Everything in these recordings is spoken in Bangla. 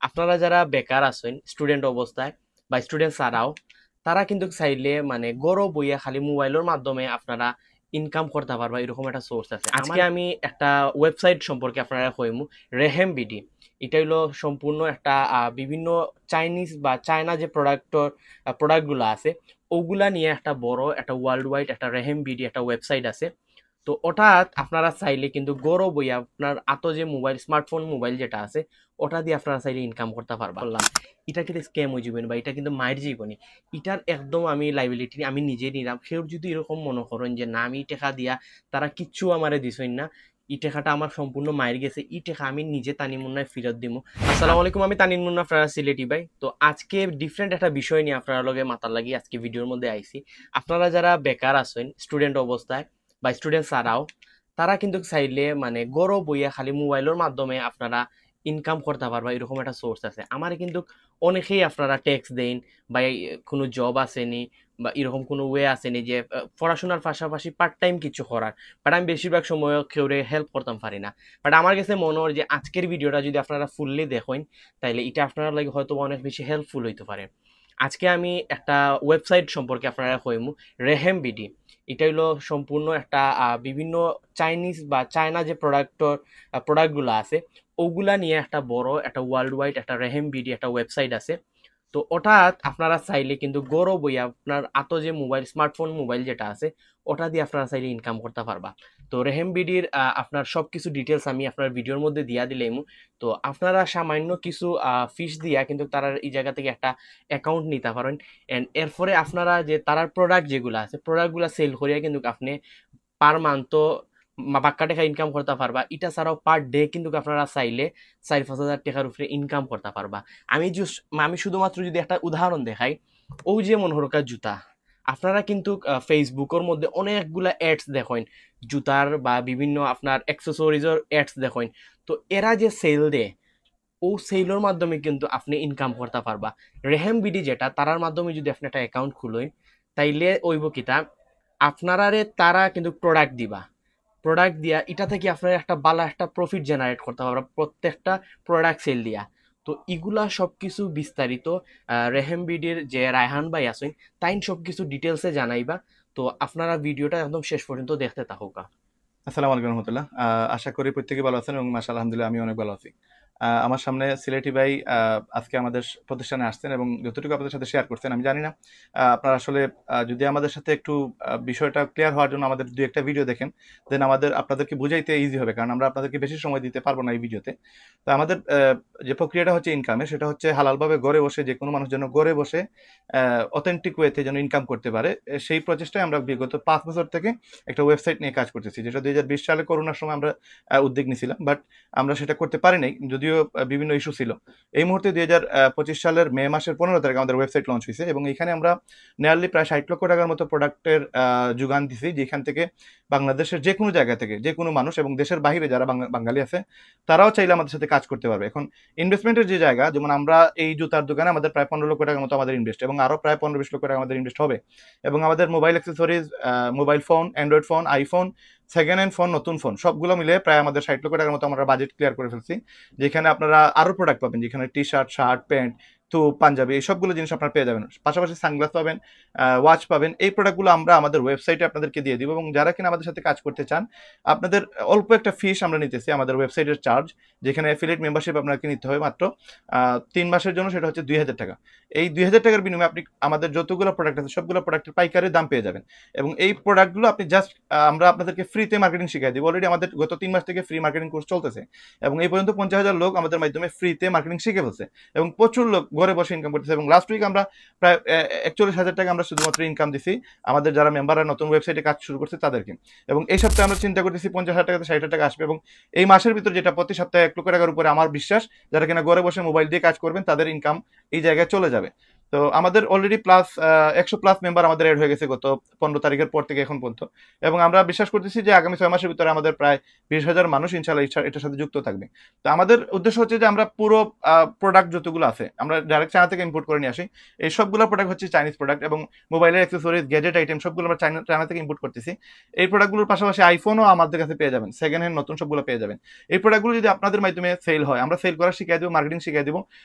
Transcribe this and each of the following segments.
আপনারা যারা বেকার আছেন স্টুডেন্ট অবস্থায় বা স্টুডেন্ট ছাড়াও, তারা কিন্তু চাইলে মানে গড় বইয়া খালি মোবাইলের মাধ্যমে আপনারা ইনকাম করতে পারবা, এরকম একটা সোর্স আছে। আজকে আমি একটা ওয়েবসাইট সম্পর্কে আপনারা কইমু, রেহেম বিডি। এটা হলো সম্পূর্ণ একটা বিভিন্ন চাইনিজ বা চায়না যে প্রোডাক্টগুলো আছে ওগুলা নিয়ে একটা বড় একটা ওয়ার্ল্ড ওয়াইড একটা রেহেম বিডি একটা ওয়েবসাইট আছে। তো ওটা আপনারা চাইলে কিন্তু গৌরব বইয়া আপনার আতো যে মোবাইল স্মার্টফোন মোবাইল যেটা আছে ওটা দিয়ে আপনারা চাইলে ইনকাম করতে পারবা। বললাম এটা কিন্তু স্ক্যাম হয়ে যাবেন বা এটা কিন্তু মায়ের জীবনী, এটার একদম আমি লাইবিলিটি আমি নিজে নিলাম। সেও যদি এরকম মনে করেন যে না আমি টাকা দিয়া তারা কিচ্ছু আমারে দিছই না, ই টাকাটা আমার সম্পূর্ণ মায়ের গেছে, ই টাকা আমি নিজে তানিম মুন্নায় ফেরত দিব। আসসালামু আলাইকুম, আমি তানিম মুন্না, আপনারা সিলেটি ভাই। তো আজকে ডিফারেন্ট একটা বিষয় নিয়ে আপনারা লগে মাথার লাগি আজকে ভিডিওর মধ্যে আইছি। আপনারা যারা বেকার আছেন স্টুডেন্ট অবস্থায় বা স্টুডেন্ট ছাড়াও, তারা কিন্তু চাইলে মানে গড় বইয়া খালি মোবাইলের মাধ্যমে আপনারা ইনকাম করতে পারবা, এরকম একটা সোর্স আছে। আমার কিন্তু অনেকেই আপনারা ট্যাক্স দেন বা কোনো জব আসেনি বা এরকম কোনো ওয়ে আসেনি যে পড়াশোনার পাশাপাশি পার্ট টাইম কিছু করার, বাট আমি বেশিরভাগ সময় কেউরে হেল্প করতাম পারি না। বাট আমার কাছে মনে হয় যে আজকের ভিডিওটা যদি আপনারা ফুললি দেখেন তাইলে এটা আপনারা লাগে হয়তো অনেক বেশি হেল্পফুল হইতে পারে। আজকে আমি একটা ওয়েবসাইট সম্পর্কে আপনারা কইমু, রেহেম বিডি। এটা হলো সম্পূর্ণ একটা বিভিন্ন চাইনিজ বা চায়না যে প্রোডাক্টগুলো আছে ওগুলা নিয়ে একটা বড় একটা ওয়ার্ল্ড ওয়াইড একটা রেহেম বিডি একটা ওয়েবসাইট আছে। তো ওটা আপনারা চাইলে কিন্তু গৌরব বইয়া আপনার আতো যে মোবাইল স্মার্টফোন মোবাইল যেটা আছে ওটা দিয়ে আপনারা চাইলে ইনকাম করতে পারবা। তো রেহেম বিডির আপনার সবকিছু ডিটেলস আমি আপনার ভিডিওর মধ্যে দিয়া দিলাম। তো আপনারা সামান্য কিছু ফিস দিয়া কিন্তু তারা এই জায়গা থেকে একটা অ্যাকাউন্ট নিতে পারেন। এন্ড এরপরে আপনারা যে তারার প্রোডাক্ট যেগুলো আছে প্রোডাক্টগুলো সেল করিয়া কিন্তু আপনি পার মান্থ তো বাক্কা টাকা ইনকাম করতে পারবা। এটা ছাড়াও পার ডে কিন্তু আপনারা চাইলে 4-5 হাজার টাকার উপরে ইনকাম করতে পারবা। আমি শুধুমাত্র যদি একটা উদাহরণ দেখাই, ওই যে মনোহরকার জুতা, আপনারা কিন্তু ফেসবুকের মধ্যে অনেকগুলা অ্যাডস দেখেন জুতার বা বিভিন্ন আপনার অ্যাক্সেসরিজের অ্যাডস দেখেন। তো এরা যে সেল দেয় ও সেলের মাধ্যমে কিন্তু আপনি ইনকাম করতে পারবা। রেহেম বিডি যেটা তারার মাধ্যমে যদি আপনি একটা অ্যাকাউন্ট খুলেন তাইলে ওইব কিতা আপনারারে তারা কিন্তু প্রোডাক্ট দিবা, প্রোডাক্ট দিয়া এটা থেকে আপনার একটা ভালো একটা প্রফিট জেনারেট করতে পারবা প্রত্যেকটা প্রোডাক্ট সেল দিয়া। তো এগুলা সবকিছু বিস্তারিত রেহেম বিডির যে রায়হান ভাই আছেন তাই সবকিছু ডিটেলসে জানাইবা। তো আপনারা ভিডিওটা একদম শেষ পর্যন্ত দেখতে থাকুকা। আসসালামু আলাইকুম রহমতুল্লাহ। আশা করি প্রত্যেকে ভালো আছেন এবং মাশাআল্লাহ আলহামদুলিল্লাহ আমি অনেক ভালো আছি। আমার সামনে সিলেটি ভাই আজকে আমাদের প্রতিষ্ঠানে আসছেন এবং যতটুকু আপনাদের সাথে শেয়ার করছেন আমি জানি না আপনারা আসলে যদি আমাদের সাথে একটু বিষয়টা ক্লিয়ার হওয়ার জন্য আমাদের দু একটা ভিডিও দেখেন, দেন আপনাদেরকে বুঝাইতে ইজি হবে, কারণ আমরা আপনাদেরকে বেশি সময় দিতে পারবো না এই ভিডিওতে। তো আমাদের যে প্রক্রিয়াটা হচ্ছে ইনকামের, সেটা হচ্ছে হালালভাবে ঘরে বসে যে কোনো মানুষ যেন ঘরে বসে অথেন্টিক ওয়েতে যেন ইনকাম করতে পারে, সেই প্রচেষ্টায় আমরা বিগত 5 বছর থেকে একটা ওয়েবসাইট নিয়ে কাজ করতেছি, যেটা 2020 সালে করোনার সময় আমরা উদ্যোগ নিয়েছিলাম, বাট আমরা সেটা করতে পারি নাই, যদিও বিভিন্ন ইস্যু ছিল। এই মুহূর্তে 2025 সালের মে মাসের 15 তারিখ আমাদের ওয়েবসাইট লঞ্চ হয়েছে এবং এখানে আমরা নিয়ারলি প্রায় 60 লক্ষ টাকার মতো প্রোডাক্টের যোগান দিছি, যেখান থেকে বাংলাদেশের যে কোনো জায়গা থেকে যে কোনো মানুষ এবং দেশের বাইরে যারা বাঙালি আছে তারাও চাইলে আমাদের সাথে কাজ করতে পারবে। এখন ইনভেস্টমেন্টের যে জায়গা, যেমন আমরা এই জুতার দোকানে আমাদের প্রায় 15 লক্ষ টাকার মতো আমাদের ইনভেস্ট এবং আরো প্রায় 15-20 লক্ষ টাকা আমাদের ইনভেস্ট হবে। এবং আমাদের mobile accessories, mobile phone, Android phone, iPhone, second hand phone, নতুন ফোন সবগুলো মিলে প্রায় আমাদের 60 লক্ষ টাকার মতো আমরা বাজেট ক্লিয়ার করে ফেলছি, যেখানে আপনারা আরো প্রোডাক্ট পাবেন, যেখানে টি শার্ট, শার্ট, প্যান্ট, তো পাঞ্জাবি, এই সবগুলো জিনিস আপনারা পেয়ে যাবেন। পাশাপাশি সানগ্লাস পাবেন, ওয়াচ পাবেন। এই প্রোডাক্টগুলো আমরা আমাদের ওয়েবসাইটে আপনাদেরকে দিয়ে দিব এবং যারা কিনা আমাদের সাথে কাজ করতে চান, আপনাদের অল্প একটা ফিস আমরা নিতেছি আমাদের ওয়েবসাইটের চার্জ, যেখানে অ্যাফিলিয়েট মেম্বারশিপ আপনাকে নিতে হবে মাত্র 3 মাসের জন্য, সেটা হচ্ছে 2000 টাকা। এই 2000 টাকার বিনিময়ে আপনি আমাদের যতগুলো প্রোডাক্ট আছে সবগুলো প্রোডাক্টের পাইকারি দাম পেয়ে যাবেন এবং এই প্রোডাক্টগুলো আপনি জাস্ট আমরা আপনাদেরকে ফ্রিতে মার্কেটিং শিখাই দিব। অলরেডি আমাদের গত 3 মাস থেকে ফ্রি মার্কেটিং কোর্স চলতেছে এবং এই পর্যন্ত 50,000 লোক আমাদের মাধ্যমে ফ্রিতে মার্কেটিং শিখে ফেলছে এবং প্রচুর লোক ঘরে বসে ইনকাম করতেছে। এবং লাস্ট উইক আমরা প্রায় 41,000 টাকা আমরা শুধুমাত্র ইনকাম দিছি আমাদের যারা মেম্বাররা নতুন ওয়েবসাইটে কাজ শুরু করছে তাদেরকে। এবং এই সপ্তাহে আমরা চিন্তা করতেছি 50,000 টাকাতে 60,000 টাকা আসবে এবং এই মাসের ভিতর যেটা প্রতি সপ্তাহে 1 লক্ষ টাকার উপরে, আমার বিশ্বাস যারা কিনা ঘরে বসে মোবাইল দিয়ে কাজ করবেন তাদের ইনকাম এই জায়গায় চলে যাবে। তো আমাদের অলরেডি প্লাস 100+ মেম্বার আমাদের এড হয়ে গেছে গত 15 তারিখের পর থেকে এখন পর্যন্ত, এবং আমরা বিশ্বাস করতেছি যে আগামী 6 মাসের ভিতরে আমাদের প্রায় 20,000 মানুষ ইনশাল্লাহ এটার সাথে যুক্ত থাকবে। তো আমাদের উদ্দেশ্য হচ্ছে যে আমরা পুরো প্রোডাক্ট যতগুলো আছে আমরা ডাইরেক্ট চায়না থেকে ইম্পোর্ট করে নিয়ে আসি। এই সবগুলো প্রোডাক্ট হচ্ছে চাইনিজ প্রোডাক্ট, এবং মোবাইলের অ্যাক্সেসরিজ, গ্যাজেট আইটেম সবগুলো আমরা চায়না থেকে ইম্পোর্ট করতেছি। এই প্রোডাক্টগুলোর পাশাপাশি আইফোনও আমাদের কাছে পেয়ে যাবেন, সেকেন্ড হ্যান্ড নতুন সবগুলো পেয়ে যাবেন। এই প্রোডাক্টগুলো যদি আপনাদের মাধ্যমে সেল হয়, আমরা সেল করা শিখিয়ে দেবো, মার্কেটিং শিখিয়ে দেবো,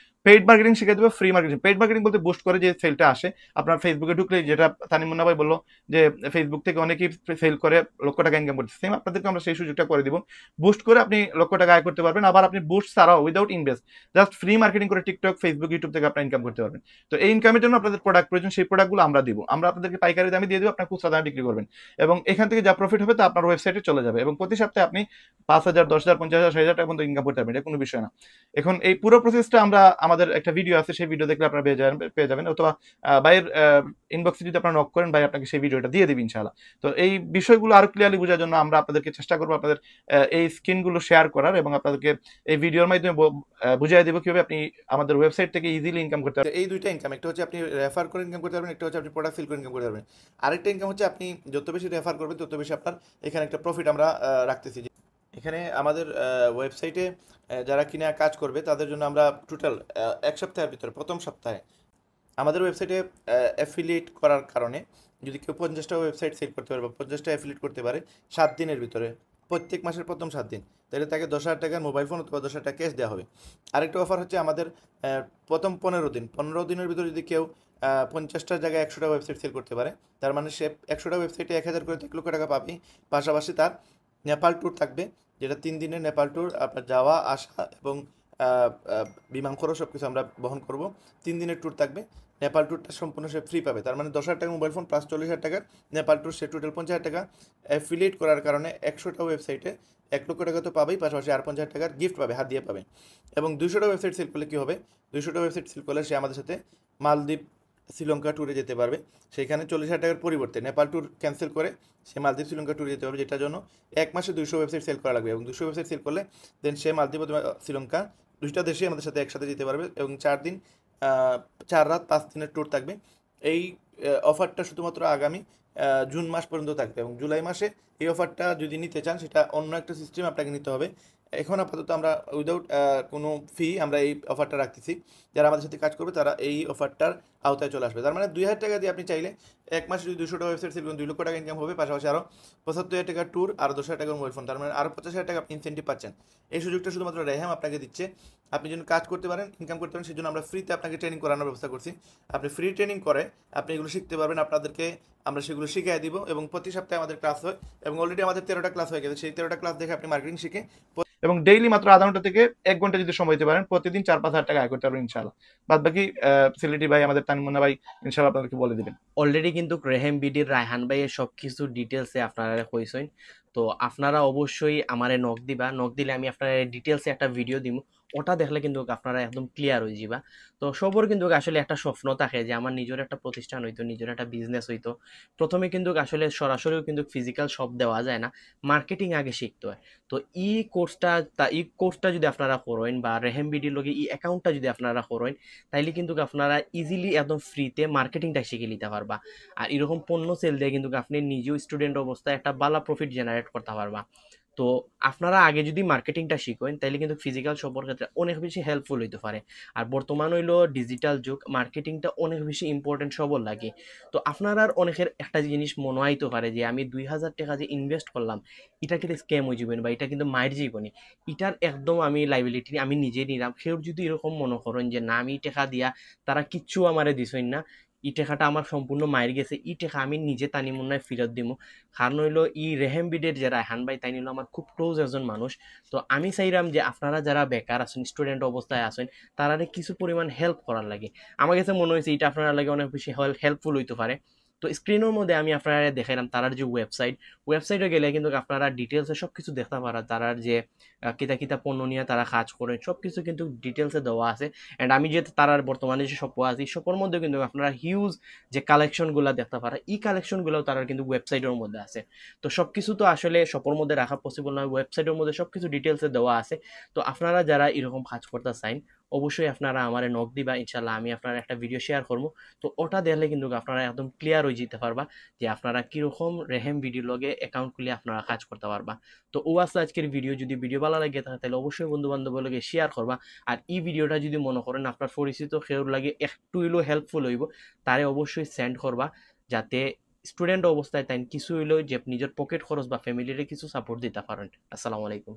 পেইড মার্কেটিং শিখিয়ে দেবো, ফ্রি মার্কেটিং। পেইড মার্কেটিং বলতে বুস্ট করে যে সেলটা আসে, আপনার ফেসবুকে ঢুকলে, যেটা তানিম মুন্না ভাই বললো যে ফেসবুক থেকে অনেকেই সেল করে লক্ষ টাকা ইনকাম করতে, সেম আপনাদেরকে আমরা সেই সুযোগটা করে দিব। বুস্ট করে আপনি লক্ষ টাকা আয় করতে পারবেন, আবার আপনি বুস্ট ছাড়াও without invest just free marketing করে টিকটক, ফেসবুক, ইউটিউব থেকে আপনি ইনকাম করতে পারবেন। তো এই ইনকামের জন্য আপনাদের প্রোডাক্ট প্রয়োজন, সেই প্রোডাক্টগুলো আমরা দিব, আমরা আপনাদেরকে পাইকারি দামে দিয়ে দিব, আপনার খুচরা দামে বিক্রি করবেন, এবং এখান থেকে যা প্রফিট হবে তা আপনার ওয়েবসাইটে চলে যাবে, এবং প্রতি সপ্তাহে আপনি 5,000, 10,000, 50,000, 60,000 টাকা পর্যন্ত ইনকাম করতে পারবেন, এটা কোনো বিষয় না। এখন এই পুরো প্রসেসটা আমরা, আমাদের একটা ভিডিও আছে, সেই ভিডিও দেখলে আপনারা পেয়ে যাবেন, অথবা ভাইয়ের ইনবক্সে যদি আপনারা নক করেন, ভাই আপনাকে সেই ভিডিওটা দিয়ে দিবেন ইনশাআল্লাহ। তো এই বিষয়গুলো আরো ক্লিয়ারলি বোঝার জন্য আমরা আপনাদেরকে চেষ্টা করবো আপনাদের এই স্ক্রিনগুলো শেয়ার করার, এবং আপনাদেরকে এই ভিডিওর মাধ্যমে বুঝিয়ে দেবো কিভাবে আপনি আমাদের ওয়েবসাইট থেকে ইজিলি ইনকাম করতে পারবেন। এই দুইটা ইনকাম, একটা হচ্ছে আপনি রেফার করে ইনকাম করতে পারবেন, একটা হচ্ছে আপনি প্রোডাক্ট সেল করে ইনকাম করতে পারবেন। আরেকটা ইনকাম হচ্ছে আপনি যত বেশি রেফার করবেন তত বেশি আপনার এখানে একটা প্রফিট আমরা রাখতেছি। এখানে আমাদের ওয়েবসাইটে যারা কিনা কাজ করবে তাদের জন্য আমরা টোটাল 1 সপ্তাহের ভিতরে, প্রথম সপ্তাহে আমাদের ওয়েবসাইটে অ্যাফিলিয়েট করার কারণে যদি কেউ 50টা ওয়েবসাইট সেল করতে পারে বা 50টা অ্যাফিলিয়েট করতে পারে 7 দিনের ভিতরে, প্রত্যেক মাসের প্রথম 7 দিন, তাহলে তাকে 10,000 টাকার মোবাইল ফোন অথবা 10,000 টাকা ক্যাশ দেওয়া হবে। আরেকটা অফার হচ্ছে আমাদের প্রথম 15 দিনের ভিতরে যদি কেউ 50টার জায়গায় 100টা ওয়েবসাইট সেল করতে পারে, তার মানে সে 100টা ওয়েবসাইটে 1,000 করে 1 লক্ষ টাকা পাবে। পাশাপাশি তার নেপাল ট্যুর থাকবে, যেটা 3 দিনের নেপাল ট্যুর, আপনার যাওয়া আসা এবং বিমান খরচ সব কিছু আমরা বহন করব। 3 দিনের ট্যুর থাকবে, নেপাল ট্যুরটা সম্পূর্ণ সে ফ্রি পাবে। তার মানে 10,000 টাকা মোবাইল ফোন প্লাস 40,000 টাকার নেপাল ট্যুর, সে টোটাল 50,000 টাকা অ্যাফিলিয়েট করার কারণে 100টা ওয়েবসাইটে 1 লক্ষ টাকা তো পাবেই, পাশাপাশি আর 50,000 টাকার গিফট পাবে, হাত দিয়ে পাবে। এবং 200টা ওয়েবসাইট সেল করলে কী হবে, 200টা ওয়েবসাইট সেল করলে সে আমাদের সাথে মালদ্বীপ, শ্রীলঙ্কা ট্যুরে যেতে পারবে। সেখানে 40,000 টাকার পরিবর্তে নেপাল ট্যুর ক্যান্সেল করে সে মালদ্বীপ, শ্রীলঙ্কা ট্যুরে যেতে পারবে, যেটার জন্য 1 মাসে 200 ওয়েবসাইট সেল করা লাগবে। এবং 200 ওয়েবসাইট সেল করলে দেন সে মালদ্বীপ অথবা শ্রীলঙ্কা, দুইটা দেশে আমাদের সাথে একসাথে যেতে পারবে। এবং 4 দিন 4 রাত 5 দিনের ট্যুর থাকবে। এই অফারটা শুধুমাত্র আগামী জুন মাস পর্যন্ত থাকবে, এবং জুলাই মাসে এই অফারটা যদি নিতে চান সেটা অন্য একটা সিস্টেম আপনাকে নিতে হবে। এখন আপাতত আমরা উইদাউট কোনো ফি আমরা এই অফারটা রাখতেছি, যারা আমাদের সাথে কাজ করবে তারা এই অফারটার আওতায় চলে আসবে। তার মানে 2,000 টাকা দিয়ে আপনি চাইলে 1 মাসে যদি 200টা ওয়েবসাইট সেল করেন 2 লক্ষ টাকা ইনকাম হবে, পাশাপাশি আরও 75,000 টাকার ট্যুর আর 10,000 টাকার মোবাইল ফোন, তার মানে আরও 50,000 টাকা আপনি ইনসেন্টিভ পাচ্ছেন। এই সুযোগটা শুধুমাত্র রেহাম আপনাকে দিচ্ছে, আপনি যেন কাজ করতে পারেন, ইনকাম করতে পারেন, সেই জন্য আমরা ফ্রিতে আপনাকে ট্রেনিং করানোর ব্যবস্থা করছি। আপনি ফ্রি ট্রেনিং করে আপনি এগুলো শিখতে পারবেন, আপনাদেরকে আমরা সেগুলো শিখিয়ে দিব, এবং প্রতি সপ্তাহে আমাদের ক্লাস হয়, এবং অলরেডি আমাদের 13টা ক্লাস হয়ে গেছে। সেই 13টা ক্লাস দেখে আপনি মার্কেটিং শিখে, এবং ডেইলি মাত্র আধা ঘন্টা থেকে 1 ঘন্টা যদি সময় দিতে পারেন, প্রতিদিন 4-5 হাজার টাকা আয় করতে পারবেন ইনশাআল্লাহ। বাদ বাকি সিলেটি ভাই, আমাদের তানিম মুন্না ভাই ইনশাআল্লাহ আপনাদেরকে বলে দিবেন। অলরেডি কিন্তু রেহেম বিডির রায়হান ভাইয়ের সব কিছু ডিটেলসে আপনারা কইছেন। তো আপনারা অবশ্যই আমারে নক দিবা, নক দিলে আমি আপনার ডিটেলসে একটা ভিডিও দিব, ওটা দেখলে কিন্তু আপনারা একদম ক্লিয়ার হয়ে যাবা। তো সবর কিন্তু আসলে একটা স্বপ্ন থাকে যে আমার নিজের একটা প্রতিষ্ঠান হইতো, নিজের একটা বিজনেস হইতো। প্রথমে কিন্তু আসলে সরাসরিও কিন্তু ফিজিক্যাল শপ দেওয়া যায় না, মার্কেটিং আগে শিখতে হয়। তো এই কোর্সটা যদি আপনারা করেন, বা রেহেম বিডির লগে এই অ্যাকাউন্টটা যদি আপনারা করেন, তাইলে কিন্তু আপনারা ইজিলি একদম ফ্রিতে মার্কেটিংটা শিখে নিতে পারবা। আর এরকম পণ্য সেল দিয়ে কিন্তু আপনি নিজেও স্টুডেন্ট অবস্থায় একটা ভালো প্রফিট জেনারেট করতে পারবা। তো আপনারা আগে যদি মার্কেটিংটা শিখেন তাহলে কিন্তু ফিজিক্যাল শপের ক্ষেত্রে অনেক বেশি হেল্পফুল হইতে পারে। আর বর্তমান হইলো ডিজিটাল যুগ, মার্কেটিংটা অনেক বেশি ইম্পর্টেন্ট সবর লাগে। তো আপনারা অনেকের একটা জিনিস মনে হইতে পারে যে আমি 2,000 টাকা যে ইনভেস্ট করলাম, এটা কিন্তু স্ক্যাম হয়ে যাবেন বা এটা কিন্তু মায়ের জীবনী, এটার একদম আমি লাইবিলিটি আমি নিজে নিলাম। কেউ যদি এরকম মনে করেন যে না আমি টাকা দিয়া তারা কিচ্ছু আমারে দিছই না, ই টাকাটা আমার সম্পূর্ণ মায়ের গেছে, ই টাকা আমি নিজে তানি মনে ফেরত দিব। কারণ হইলো ই রেহেম বিডের যে রায়হান ভাই তাই নিল আমার খুব ক্লোজ একজন মানুষ। তো আমি চাইলাম যে আপনারা যারা বেকার আছেন, স্টুডেন্ট অবস্থায় আছেন, তারা কিছু পরিমাণ হেল্প করার লাগে। আমার কাছে মনে হয়েছে এটা আপনারা লাগে অনেক বেশি হেল্পফুল হইতে পারে। তো স্ক্রিনের মধ্যে আমি আপনারা দেখাইলাম তারার যে ওয়েবসাইটে গেলে কিন্তু আপনারা ডিটেলসে সব কিছু দেখতে পারা, তারার যে কিতা কিতা পণ্য নিয়ে তারা কাজ করেন সব কিছু কিন্তু ডিটেলসে দেওয়া আছে। অ্যান্ড আমি যে তারার বর্তমানে যে শপ আছে এই শপের মধ্যে কিন্তু আপনারা হিউজ যে কালেকশনগুলো দেখতে পারা, এই কালেকশনগুলো তারার কিন্তু ওয়েবসাইটের মধ্যে আছে। তো সব কিছু তো আসলে শপের মধ্যে রাখা পসিবল নয়, ওয়েবসাইটের মধ্যে সব কিছু ডিটেলসে দেওয়া আছে। তো আপনারা যারা এরকম কাজ করতে চান অবশ্যই আপনারা আমারে নক দিবা, ইনশাল্লাহ আমি আপনার একটা ভিডিও শেয়ার করবো। তো ওটা দেখলে কিন্তু আপনারা একদম ক্লিয়ার হয়ে যেতে পারবা যে আপনারা কিরকম রেহেম ভিডিও লগে অ্যাকাউন্ট খুলে আপনারা কাজ করতে পারবা। তো ও আছে আজকের ভিডিও, যদি ভিডিও ভালো লাগে থাকে তাহলে অবশ্যই বন্ধু বান্ধবের লগে শেয়ার করবা। আর এই ভিডিওটা যদি মনে করেন আপনার পরিচিত কেউর লাগে একটু হইলেও হেল্পফুল হইব, তারে অবশ্যই সেন্ড করবা, যাতে স্টুডেন্ট অবস্থায় তাই কিছু হইলেও যে নিজের পকেট খরচ বা ফ্যামিলিরে কিছু সাপোর্ট দিতে পারেন। আসসালামু আলাইকুম।